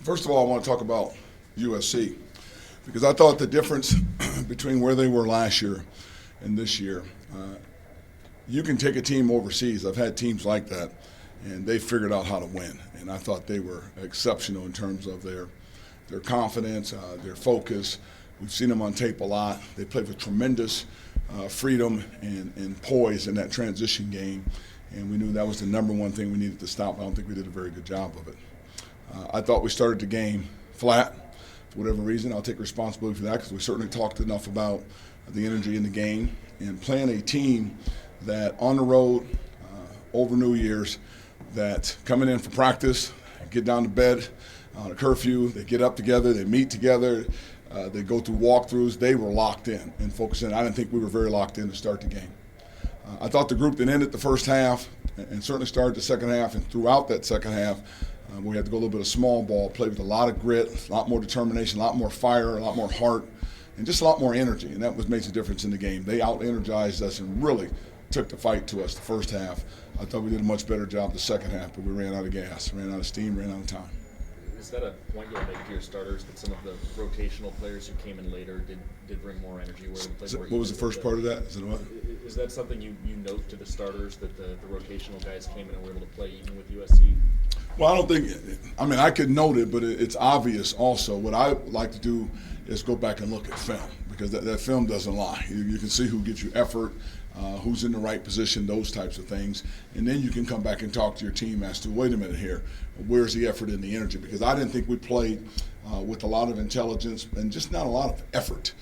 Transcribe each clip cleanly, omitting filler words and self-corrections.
First of all, I want to talk about USC because I thought the difference between where they were last year and this year, you can take a team overseas. I've had teams like that, and they figured out how to win. And I thought they were exceptional in terms of their confidence, their focus. We've seen them on tape a lot. They played with tremendous freedom and poise in that transition game, and we knew that was the number one thing we needed to stop. I don't think we did a very good job of it. I thought we started the game flat. For whatever reason, I'll take responsibility for that because we certainly talked enough about the energy in the game and playing a team that on the road over New Year's that coming in for practice, get down to bed on a curfew, they get up together, they meet together, they go through walkthroughs. They were locked in and focused in. I didn't think we were very locked in to start the game. I thought the group that ended the first half and certainly started the second half and throughout that second half, we had to go a little bit of small ball, play with a lot of grit, a lot more determination, a lot more fire, a lot more heart, and just a lot more energy. And that makes a difference in the game. They out-energized us and really took the fight to us the first half. I thought we did a much better job the second half, but we ran out of gas, ran out of steam, ran out of time. Is that a point you'll make to your starters that some of the rotational players who came in later did bring more energy? What was the first part of that? Is that something you note to the starters, that the rotational guys came in and were able to play even with USC? Well, I don't think – I mean, I could note it, but it's obvious also. What I like to do is go back and look at film because that film doesn't lie. You can see who gives you effort, who's in the right position, those types of things. And then you can come back and talk to your team as to, wait a minute here, where's the effort and the energy? Because I didn't think we played with a lot of intelligence and just not a lot of effort.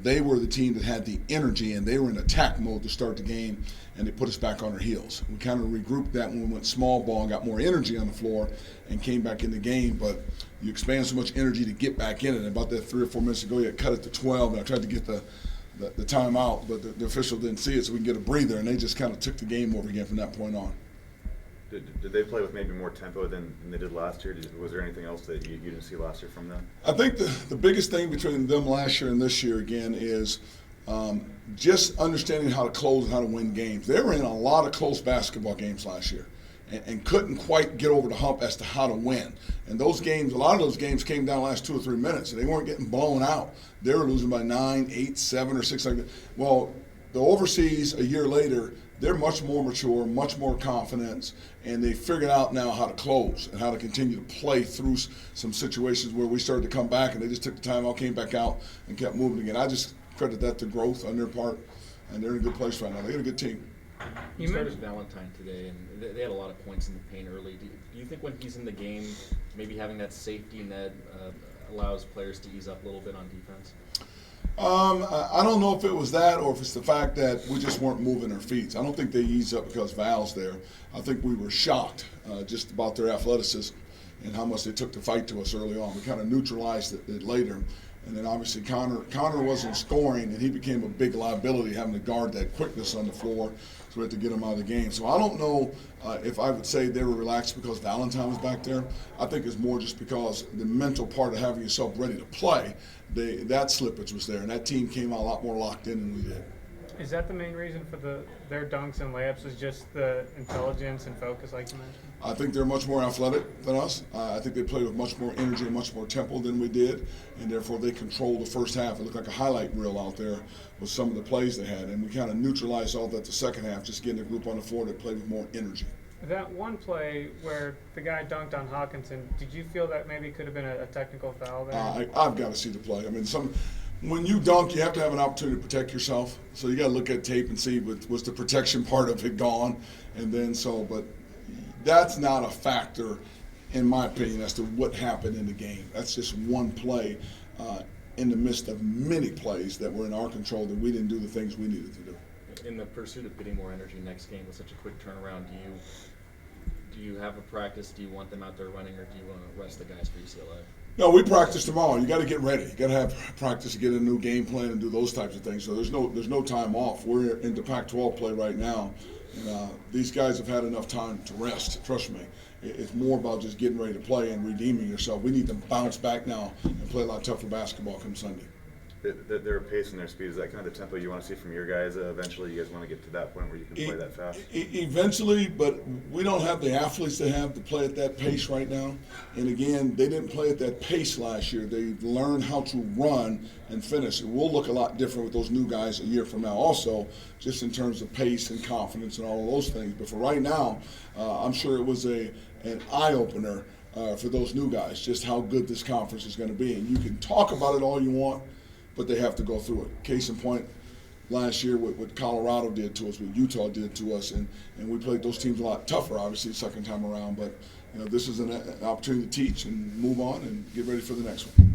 They were the team that had the energy, and they were in attack mode to start the game, and they put us back on our heels. We kind of regrouped that when we went small ball and got more energy on the floor and came back in the game, but you expand so much energy to get back in it. And about that 3 or 4 minutes ago, you cut it to 12, and I tried to get the timeout, but the official didn't see it, so we can get a breather, and they just kind of took the game over again from that point on. Did they play with maybe more tempo than they did last year? Was there anything else that you didn't see last year from them? I think the biggest thing between them last year and this year, again, is just understanding how to close and how to win games. They were in a lot of close basketball games last year and couldn't quite get over the hump as to how to win. And those games, a lot of those games came down the last 2 or 3 minutes, and they weren't getting blown out. They were losing by 9, 8, 7, or 6 like that. Well, the overseas a year later, they're much more mature, much more confident, and they figured out now how to close and how to continue to play through some situations where we started to come back, and they just took the timeout, came back out, and kept moving again. I just credit that to growth on their part, and they're in a good place right now. They got a good team. You started Valentine today, and they had a lot of points in the paint early. Do you think when he's in the game, maybe having that safety net allows players to ease up a little bit on defense? I don't know if it was that or if it's the fact that we just weren't moving our feet. I don't think they eased up because Val's there. I think we were shocked just about their athleticism and how much they took the fight to us early on. We kind of neutralized it later. And then obviously Connor wasn't scoring, and he became a big liability having to guard that quickness on the floor, so we had to get him out of the game. So I don't know if I would say they were relaxed because Valentine was back there. I think it's more just because the mental part of having yourself ready to play, that slippage was there, and that team came out a lot more locked in than we did. Is that the main reason for their dunks and layups, is just the intelligence and focus like you mentioned? I think they're much more athletic than us. I think they played with much more energy and much more tempo than we did, and therefore they controlled the first half. It looked like a highlight reel out there with some of the plays they had, and we kind of neutralized all that the second half, just getting the group on the floor that played with more energy. That one play where the guy dunked on Hawkinson, did you feel that maybe could have been a technical foul there? I've got to see the play. I mean, when you dunk, you have to have an opportunity to protect yourself. So you got to look at tape and see was the protection part of it gone, and then but that's not a factor, in my opinion, as to what happened in the game. That's just one play in the midst of many plays that were in our control that we didn't do the things we needed to do. In the pursuit of getting more energy next game with such a quick turnaround, do you have a practice? Do you want them out there running, or do you want to rest the guys for UCLA? No, we practice tomorrow. You got to get ready. You got to have practice to get a new game plan and do those types of things. So there's no time off. We're into Pac-12 play right now, and these guys have had enough time to rest. Trust me. It's more about just getting ready to play and redeeming yourself. We need to bounce back now and play a lot tougher basketball come Sunday. Their pace and their speed, is that kind of the tempo you want to see from your guys eventually? You guys want to get to that point where you can play that fast? Eventually, but we don't have the athletes they have to play at that pace right now. And again, they didn't play at that pace last year. They learned how to run and finish. And we'll look a lot different with those new guys a year from now also, just in terms of pace and confidence and all of those things. But for right now, I'm sure it was an eye-opener for those new guys, just how good this conference is going to be. And you can talk about it all you want, but they have to go through it. Case in point, last year what Colorado did to us, what Utah did to us, and we played those teams a lot tougher, obviously, the second time around. But this is an opportunity to teach and move on and get ready for the next one.